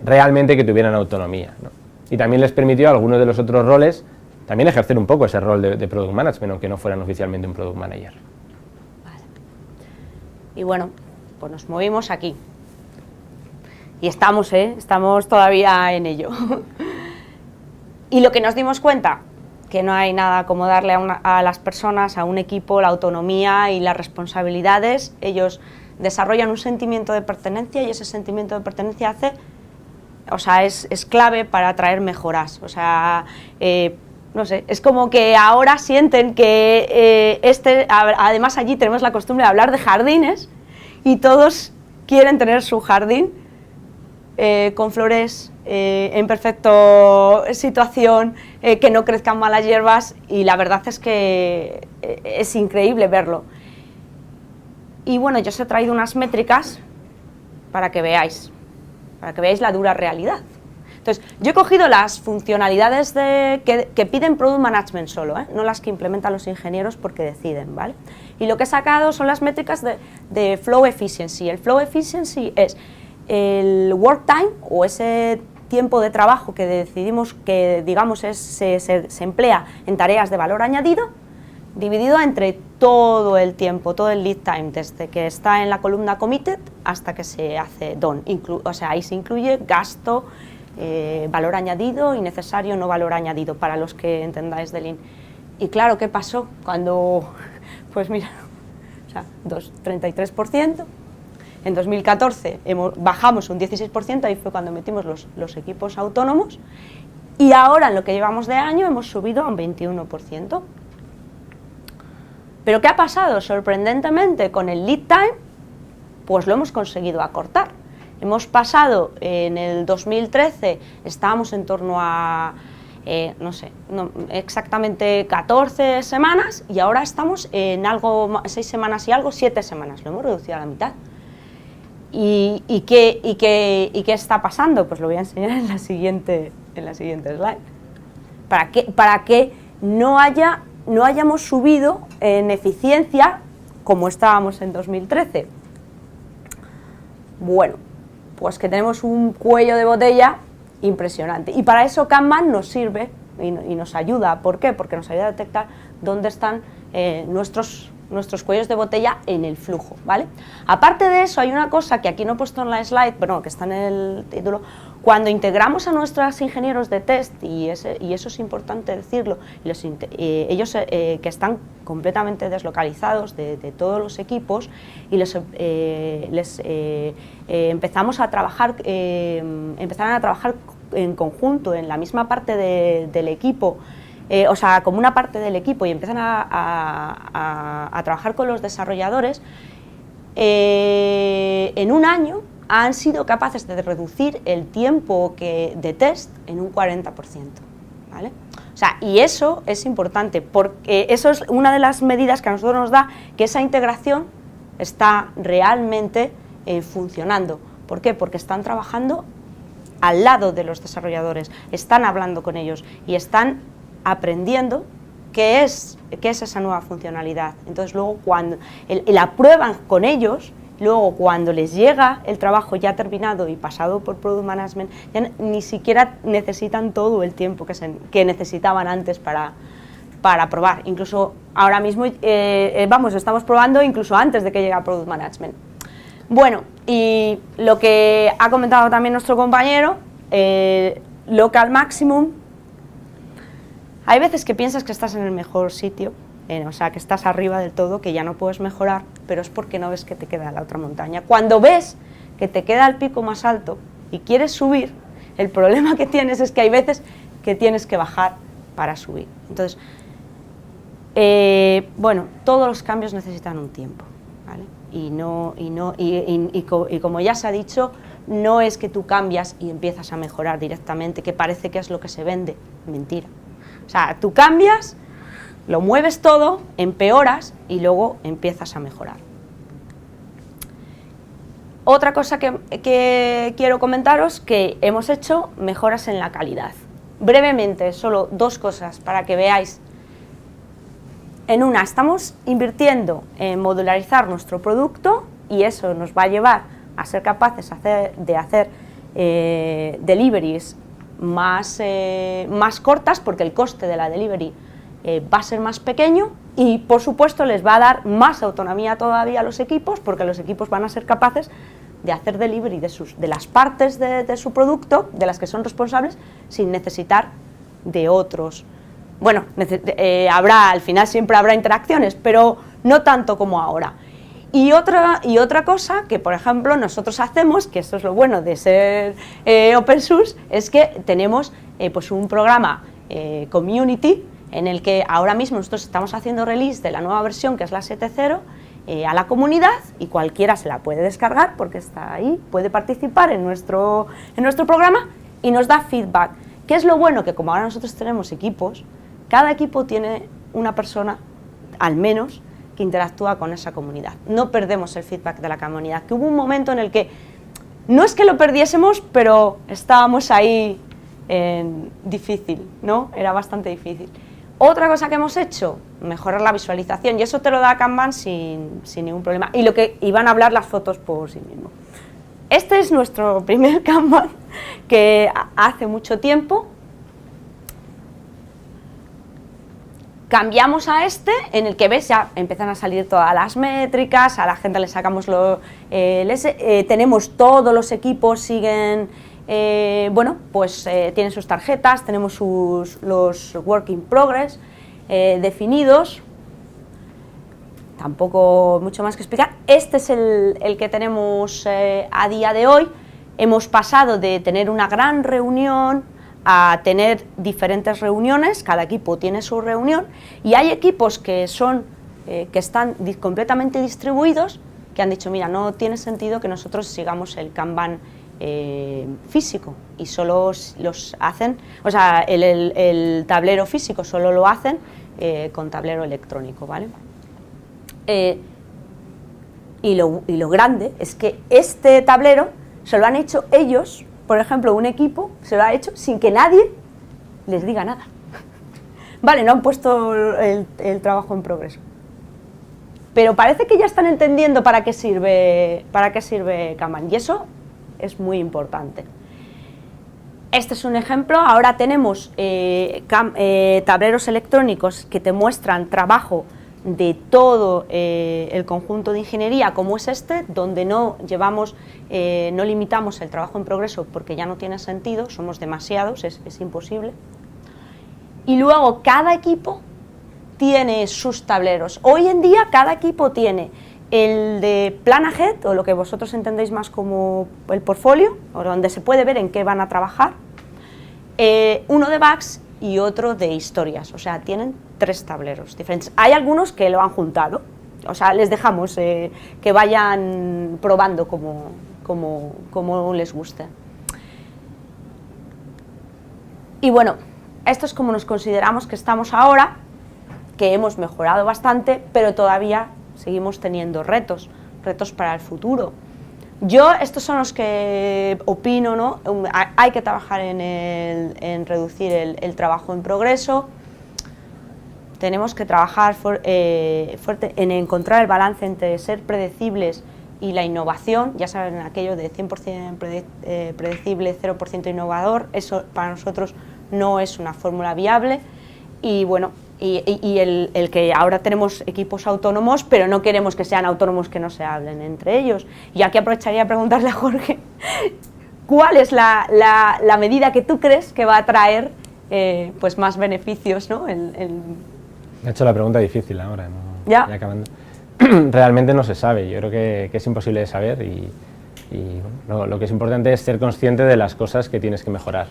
realmente que tuvieran autonomía, ¿no? Y también les permitió a algunos de los otros roles también ejercer un poco ese rol de Product Management, aunque no fueran oficialmente un Product Manager. Vale. Y bueno, pues nos movimos aquí. Y estamos todavía en ello. Y lo que nos dimos cuenta, que no hay nada como darle a las personas, a un equipo, la autonomía y las responsabilidades. Ellos desarrollan un sentimiento de pertenencia, y ese sentimiento de pertenencia es clave para traer mejoras. No sé, es como que ahora sienten que además allí tenemos la costumbre de hablar de jardines, y todos quieren tener su jardín con flores en perfecta situación, que no crezcan malas hierbas, y la verdad es que es increíble verlo. Y bueno, yo os he traído unas métricas para que veáis la dura realidad. Entonces, yo he cogido las funcionalidades que piden Product Management solo, no las que implementan los ingenieros porque deciden, ¿vale? Y lo que he sacado son las métricas de Flow Efficiency. El Flow Efficiency es el work time, o ese tiempo de trabajo que decidimos que, digamos, se emplea en tareas de valor añadido, dividido entre todo el tiempo, todo el lead time, desde que está en la columna committed hasta que se hace done. Ahí se incluye gasto, valor añadido y necesario no valor añadido, para los que entendáis de Lean. Y claro, ¿qué pasó? Cuando, pues mira, 33%, en 2014 bajamos un 16%, ahí fue cuando metimos los equipos autónomos, y ahora en lo que llevamos de año hemos subido a un 21%. ¿Pero qué ha pasado? Sorprendentemente, con el lead time, pues lo hemos conseguido acortar. Hemos pasado, en el 2013, estábamos en torno a, exactamente 14 semanas, y ahora estamos en 6 semanas y algo, 7 semanas, lo hemos reducido a la mitad. ¿Y qué está pasando? Pues lo voy a enseñar en la siguiente slide. Para que no hayamos subido en eficiencia como estábamos en 2013. Bueno, pues que tenemos un cuello de botella impresionante, y para eso Kanban nos sirve y nos ayuda. ¿Por qué? Porque nos ayuda a detectar dónde están nuestros cuellos de botella en el flujo, ¿vale? Aparte de eso, hay una cosa que aquí no he puesto en la slide, pero que está en el título. Cuando integramos a nuestros ingenieros de test, y eso es importante decirlo, ellos que están completamente deslocalizados de todos los equipos, y empezamos a trabajar, empezaron a trabajar en conjunto en la misma parte del equipo, como una parte del equipo, y empiezan a trabajar con los desarrolladores. En un año han sido capaces de reducir el tiempo de test en un 40%, ¿vale? Y eso es importante, porque eso es una de las medidas que a nosotros nos da que esa integración está realmente funcionando. ¿Por qué? Porque están trabajando al lado de los desarrolladores, están hablando con ellos y están aprendiendo qué es esa nueva funcionalidad. Entonces luego cuando la prueban con ellos, luego cuando les llega el trabajo ya terminado y pasado por Product Management, ya ni siquiera necesitan todo el tiempo que necesitaban antes para probar. Incluso ahora mismo estamos probando incluso antes de que llegue a Product Management. Bueno, y lo que ha comentado también nuestro compañero, Local Maximum. Hay veces que piensas que estás en el mejor sitio o sea, que estás arriba del todo, que ya no puedes mejorar, pero es porque no ves que te queda la otra montaña. Cuando ves que te queda el pico más alto y quieres subir, el problema que tienes es que hay veces que tienes que bajar para subir. Entonces, bueno, todos los cambios necesitan un tiempo, ¿vale? Y como ya se ha dicho, no es que tú cambias y empiezas a mejorar directamente, que parece que es lo que se vende. Mentira. O sea, tú cambias, lo mueves todo, empeoras y luego empiezas a mejorar. Otra cosa que quiero comentaros, que hemos hecho mejoras en la calidad. Brevemente, solo 2 cosas para que veáis. En una, estamos invirtiendo en modularizar nuestro producto y eso nos va a llevar a ser capaces de hacer deliveries más cortas, porque el coste de la delivery va a ser más pequeño y, por supuesto, les va a dar más autonomía todavía a los equipos, porque los equipos van a ser capaces de hacer delivery de las partes de su producto, de las que son responsables, sin necesitar de otros. Bueno, al final siempre habrá interacciones, pero no tanto como ahora. Y otra cosa que, por ejemplo, nosotros hacemos, que esto es lo bueno de ser open source, es que tenemos pues un programa community en el que ahora mismo nosotros estamos haciendo release de la nueva versión, que es la 7.0, a la comunidad, y cualquiera se la puede descargar porque está ahí, puede participar en nuestro programa y nos da feedback. ¿Qué es lo bueno? Que como ahora nosotros tenemos equipos, cada equipo tiene una persona, al menos, que interactúa con esa comunidad. No perdemos el feedback de la comunidad, que hubo un momento en el que no es que lo perdiésemos, pero estábamos ahí difícil, ¿no? Era bastante difícil. Otra cosa que hemos hecho, mejorar la visualización, y eso te lo da Kanban sin ningún problema, y van a hablar las fotos por sí mismo. Este es nuestro primer Kanban, que hace mucho tiempo cambiamos a este, en el que ves ya empiezan a salir todas las métricas, a la gente le sacamos tenemos todos los equipos, siguen, bueno, pues tienen sus tarjetas, tenemos los work in progress definidos, tampoco mucho más que explicar. Este es el que tenemos a día de hoy. Hemos pasado de tener una gran reunión a tener diferentes reuniones, cada equipo tiene su reunión, y hay equipos que están completamente distribuidos, que han dicho, mira, no tiene sentido que nosotros sigamos el Kanban físico, y solo los hacen, o sea, el tablero físico solo lo hacen con tablero electrónico, ¿vale? Y lo grande es que este tablero se lo han hecho ellos. Por ejemplo, un equipo se lo ha hecho sin que nadie les diga nada. Vale, no han puesto el trabajo en progreso, pero parece que ya están entendiendo para qué sirve Kanban, y eso es muy importante. Este es un ejemplo. Ahora tenemos tableros electrónicos que te muestran trabajo de todo el conjunto de ingeniería, como es este, donde no limitamos el trabajo en progreso porque ya no tiene sentido, somos demasiados, es imposible. Y luego cada equipo tiene sus tableros. Hoy en día cada equipo tiene el de Plan Ahead, o lo que vosotros entendéis más como el portfolio, o donde se puede ver en qué van a trabajar, uno de bugs y otro de historias, o sea, tienen 3 tableros diferentes. Hay algunos que lo han juntado, o sea, les dejamos que vayan probando como les guste. Y bueno, esto es como nos consideramos que estamos ahora, que hemos mejorado bastante, pero todavía seguimos teniendo retos para el futuro. Estos son los que opino, ¿no? Hay que trabajar en reducir el trabajo en progreso. Tenemos que trabajar fuerte en encontrar el balance entre ser predecibles y la innovación. Ya saben, aquello de 100% predecible, 0% innovador, eso para nosotros no es una fórmula viable. Y bueno, y el que ahora tenemos equipos autónomos, pero no queremos que sean autónomos que no se hablen entre ellos. Y aquí aprovecharía a preguntarle a Jorge, ¿cuál es la medida que tú crees que va a traer pues más beneficios, ¿no? Me ha hecho la pregunta difícil ahora, ¿no? Ya. Acabando. Realmente no se sabe, yo creo que es imposible de saber y lo que es importante es ser consciente de las cosas que tienes que mejorar.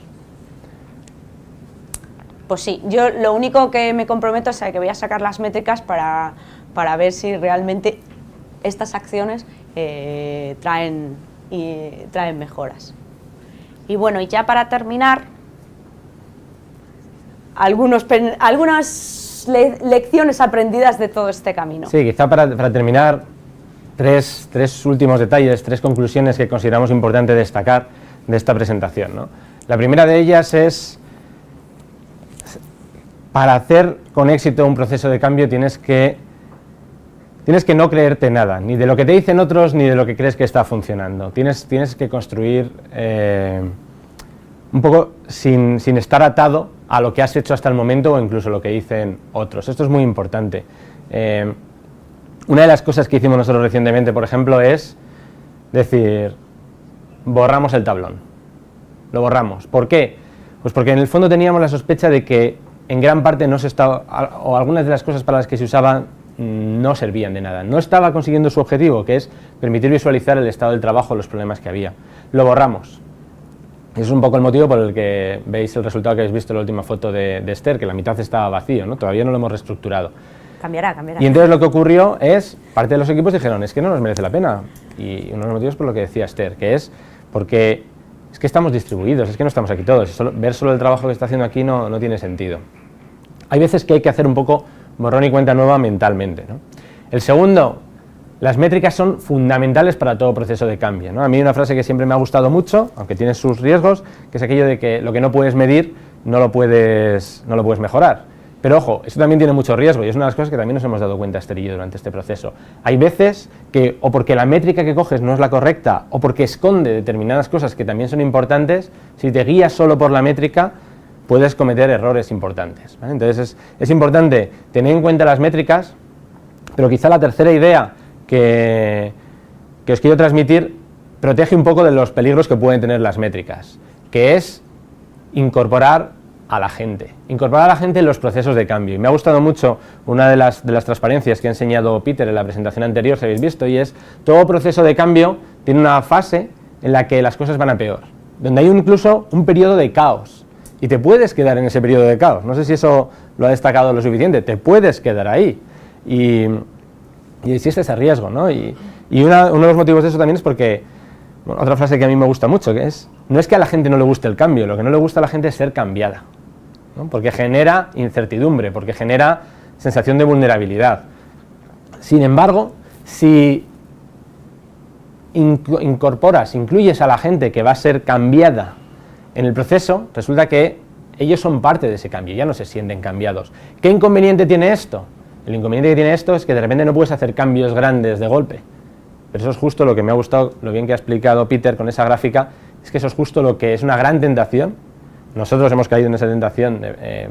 Pues sí, yo lo único que me comprometo es a que voy a sacar las métricas para ver si realmente estas acciones traen mejoras. Y bueno, y ya para terminar, algunas lecciones aprendidas de todo este camino. Sí, quizá para terminar, tres últimos detalles, tres conclusiones que consideramos importante destacar de esta presentación, ¿no? La primera de ellas es, para hacer con éxito un proceso de cambio tienes que no creerte nada, ni de lo que te dicen otros, ni de lo que crees que está funcionando. Tienes que construir un poco sin estar atado a lo que has hecho hasta el momento o incluso lo que dicen otros. Esto es muy importante. Una de las cosas que hicimos nosotros recientemente, por ejemplo, es decir, borramos el tablón. Lo borramos. ¿Por qué? Pues porque en el fondo teníamos la sospecha de que en gran parte no se estaba, o algunas de las cosas para las que se usaban no servían de nada. No estaba consiguiendo su objetivo, que es permitir visualizar el estado del trabajo, los problemas que había. Lo borramos. Ese es un poco el motivo por el que veis el resultado que habéis visto en la última foto de Esther, que la mitad estaba vacío, ¿no? Todavía no lo hemos reestructurado. Cambiará. Y entonces lo que ocurrió es, parte de los equipos dijeron, es que no nos merece la pena. Y uno de los motivos por lo que decía Esther, que es porque es que estamos distribuidos, es que no estamos aquí todos. Ver solo el trabajo que está haciendo aquí no tiene sentido. Hay veces que hay que hacer un poco borrón y cuenta nueva mentalmente, ¿no? El segundo, las métricas son fundamentales para todo proceso de cambio, ¿no? A mí hay una frase que siempre me ha gustado mucho, aunque tiene sus riesgos, que es aquello de que lo que no puedes medir no lo puedes mejorar. Pero ojo, esto también tiene mucho riesgo y es una de las cosas que también nos hemos dado cuenta Esther y yo durante este proceso. Hay veces que, o porque la métrica que coges no es la correcta, o porque esconde determinadas cosas que también son importantes, si te guías solo por la métrica, puedes cometer errores importantes, ¿vale? Entonces es importante tener en cuenta las métricas, pero quizá la tercera idea que os quiero transmitir protege un poco de los peligros que pueden tener las métricas, que es incorporar a la gente en los procesos de cambio. Y me ha gustado mucho una de las transparencias que ha enseñado Peter en la presentación anterior, si habéis visto, y es todo proceso de cambio tiene una fase en la que las cosas van a peor, donde hay incluso un periodo de caos. Y te puedes quedar en ese periodo de caos. No sé si eso lo ha destacado lo suficiente. Te puedes quedar ahí. Y existe ese riesgo, ¿no? Y uno de los motivos de eso también es porque, bueno, otra frase que a mí me gusta mucho, que es, no es que a la gente no le guste el cambio, lo que no le gusta a la gente es ser cambiada, ¿no? Porque genera incertidumbre, porque genera sensación de vulnerabilidad. Sin embargo, si incluyes a la gente que va a ser cambiada en el proceso, resulta que ellos son parte de ese cambio, ya no se sienten cambiados. ¿Qué inconveniente tiene esto? El inconveniente que tiene esto es que de repente no puedes hacer cambios grandes de golpe. Pero eso es justo lo que me ha gustado, lo bien que ha explicado Peter con esa gráfica, es que eso es justo lo que es una gran tentación. Nosotros hemos caído en esa tentación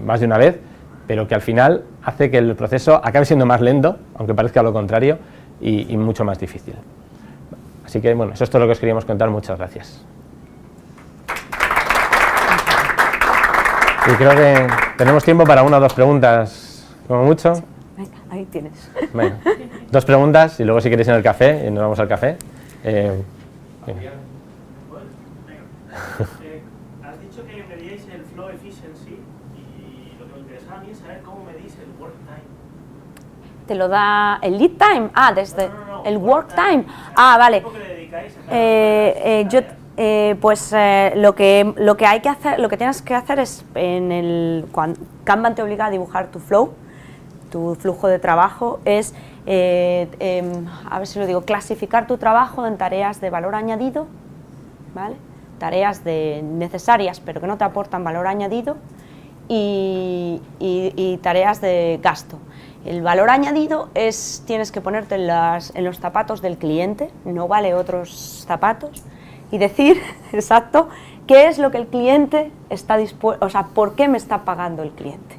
más de una vez, pero que al final hace que el proceso acabe siendo más lento, aunque parezca lo contrario, y mucho más difícil. Así que, bueno, eso es todo lo que os queríamos contar. Muchas gracias. Y creo que tenemos tiempo para una o dos preguntas, como mucho. Venga, ahí tienes. Bueno, dos preguntas y luego si queréis en el café, y nos vamos al café. Has dicho que medíais el flow efficiency y lo que me interesaba a mí es saber cómo medís el work time. ¿Te lo da el lead time? Desde No, el work time. Vale. ¿Qué le dedicáis a cada Lo que hay que hacer, lo que tienes que hacer es cuando Kanban te obliga a dibujar tu flow, tu flujo de trabajo, es a ver si lo digo, clasificar tu trabajo en tareas de valor añadido, ¿vale? Tareas necesarias pero que no te aportan valor añadido y tareas de gasto. El valor añadido tienes que ponerte en los zapatos del cliente, no vale otros zapatos, y decir, exacto, qué es lo que el cliente está dispuesto, o sea, por qué me está pagando el cliente.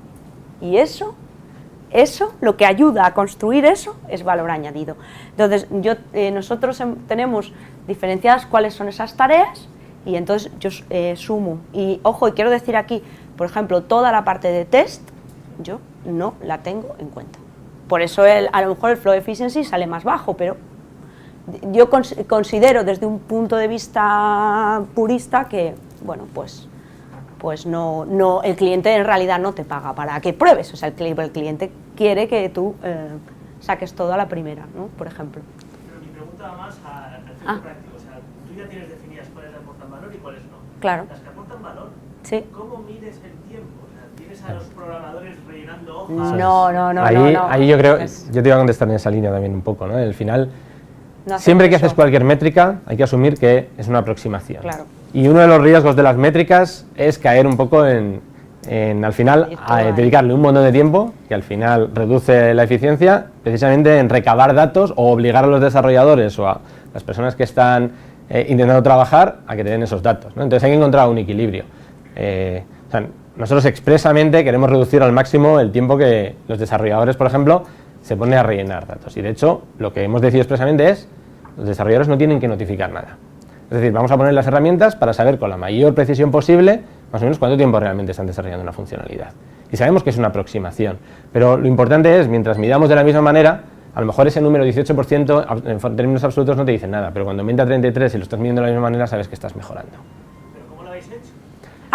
Y eso, lo que ayuda a construir eso, es valor añadido. Entonces, nosotros tenemos diferenciadas cuáles son esas tareas, y entonces yo sumo. Y, ojo, y quiero decir aquí, por ejemplo, toda la parte de test, yo no la tengo en cuenta. Por eso a lo mejor el flow efficiency sale más bajo, pero yo considero desde un punto de vista purista que, bueno, pues no, el cliente en realidad no te paga para que pruebes, o sea, el cliente quiere que tú saques todo a la primera, ¿no? Por ejemplo. Pero mi pregunta va más al efecto práctico, o sea, tú ya tienes definidas cuáles aportan valor y cuáles no. Claro. Las que aportan valor, Sí. ¿cómo mides el tiempo? O sea, ¿tienes a los programadores rellenando hojas? No. Ahí yo creo, yo te iba a contestar en esa línea también un poco, ¿no? Al final, No siempre que eso. haces cualquier métrica, hay que asumir que es una aproximación. Claro. Y uno de los riesgos de las métricas es caer un poco en al final, dedicarle un montón de tiempo, que al final reduce la eficiencia, precisamente en recabar datos o obligar a los desarrolladores o a las personas que están intentando trabajar a que te den esos datos, ¿no? Entonces hay que encontrar un equilibrio. O sea, nosotros expresamente queremos reducir al máximo el tiempo que los desarrolladores, por ejemplo, se ponen a rellenar datos. Y de hecho, lo que hemos decidido expresamente es los desarrolladores no tienen que notificar nada. Es decir, vamos a poner las herramientas para saber con la mayor precisión posible más o menos cuánto tiempo realmente están desarrollando una funcionalidad. Y sabemos que es una aproximación, pero lo importante es, mientras midamos de la misma manera, a lo mejor ese número 18% en términos absolutos no te dice nada, pero cuando aumenta a 33 y lo estás midiendo de la misma manera, sabes que estás mejorando. ¿Pero cómo lo habéis hecho?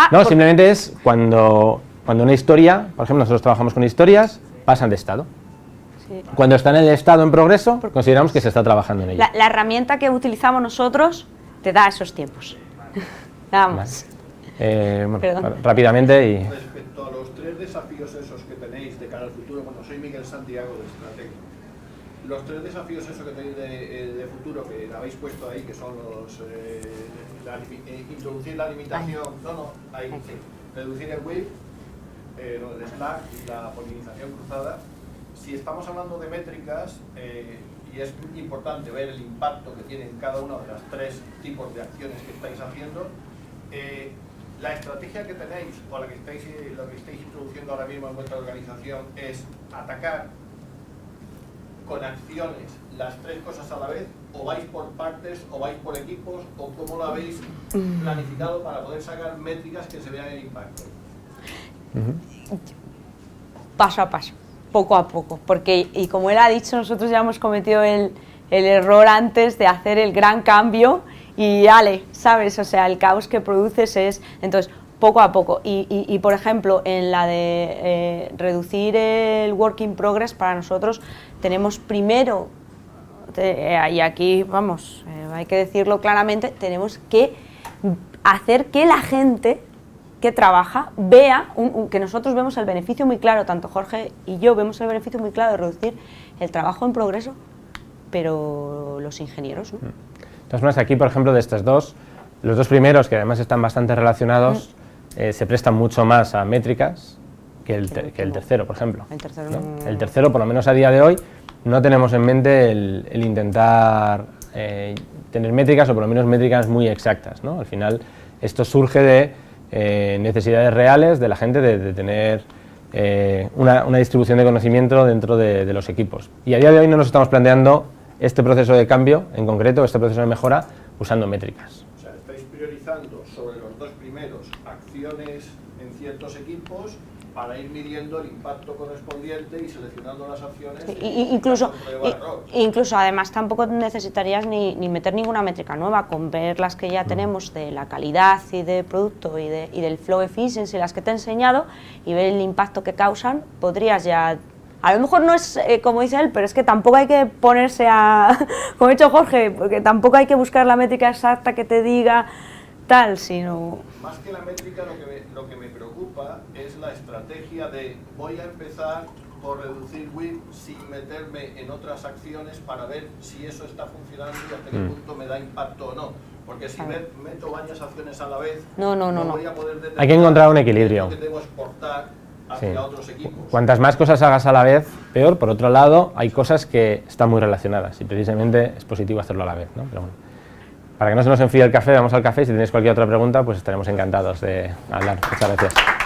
No, simplemente es cuando una historia, por ejemplo, nosotros trabajamos con historias, pasan de estado. Sí. Cuando está en el estado en progreso, consideramos que se está trabajando en ello. La herramienta que utilizamos nosotros te da esos tiempos. Nada más. Bueno, rápidamente y... Respecto a los 3 desafíos esos que tenéis de cara al futuro, bueno, soy Miguel Santiago de Estrategia. Los 3 desafíos esos que tenéis de futuro, que habéis puesto ahí, que son los introducir la limitación, reducir el WIP, lo del Slack y la polinización cruzada. Si estamos hablando de métricas, y es importante ver el impacto que tienen cada una de las 3 tipos de acciones que estáis haciendo, la estrategia que tenéis o lo que estáis introduciendo ahora mismo en vuestra organización es atacar con acciones las 3 cosas a la vez, o vais por partes, o vais por equipos, o cómo lo habéis planificado para poder sacar métricas que se vean el impacto. Paso a paso, poco a poco, porque, y como él ha dicho, nosotros ya hemos cometido el error antes de hacer el gran cambio y ¿sabes? O sea, el caos que produces es, entonces, poco a poco. Y por ejemplo, en la de reducir el work in progress, para nosotros tenemos primero, y aquí, vamos, hay que decirlo claramente, tenemos que hacer que la gente que trabaja vea, que nosotros vemos el beneficio muy claro, tanto Jorge y yo vemos el beneficio muy claro de reducir el trabajo en progreso, pero los ingenieros, ¿no? De todas maneras, aquí, por ejemplo, de estos dos, los 2 primeros, que además están bastante relacionados, se prestan mucho más a métricas que el tercero, por ejemplo. El tercero, ¿no? El tercero, por lo menos a día de hoy, no tenemos en mente el intentar tener métricas, o por lo menos métricas muy exactas, ¿no? Al final, esto surge de necesidades reales de la gente de tener una distribución de conocimiento dentro de los equipos. Y a día de hoy no nos estamos planteando este proceso de cambio, en concreto, este proceso de mejora, usando métricas. O sea, estáis priorizando sobre los 2 primeros acciones en ciertos equipos para ir midiendo el impacto correspondiente y seleccionando las acciones. Incluso además tampoco necesitarías ni meter ninguna métrica nueva, con ver las que ya tenemos de la calidad y de producto y del flow efficiency, las que te he enseñado, y ver el impacto que causan, podrías ya... A lo mejor no es como dice él, pero es que tampoco hay que ponerse a... como ha dicho Jorge, porque tampoco hay que buscar la métrica exacta que te diga tal, sino... Más que la métrica, lo que me preocupa es la estrategia de voy a empezar por reducir WIP sin meterme en otras acciones para ver si eso está funcionando y hasta qué punto me da impacto o no. Porque si meto varias acciones a la vez, no voy a poder determinar. Hay que encontrar un equilibrio. Que debo exportar hacia otros equipos. Cuantas más cosas hagas a la vez, peor. Por otro lado, hay cosas que están muy relacionadas y precisamente es positivo hacerlo a la vez, ¿no? Pero bueno, para que no se nos enfríe el café, vamos al café y si tenéis cualquier otra pregunta, pues estaremos encantados de hablar. Muchas gracias.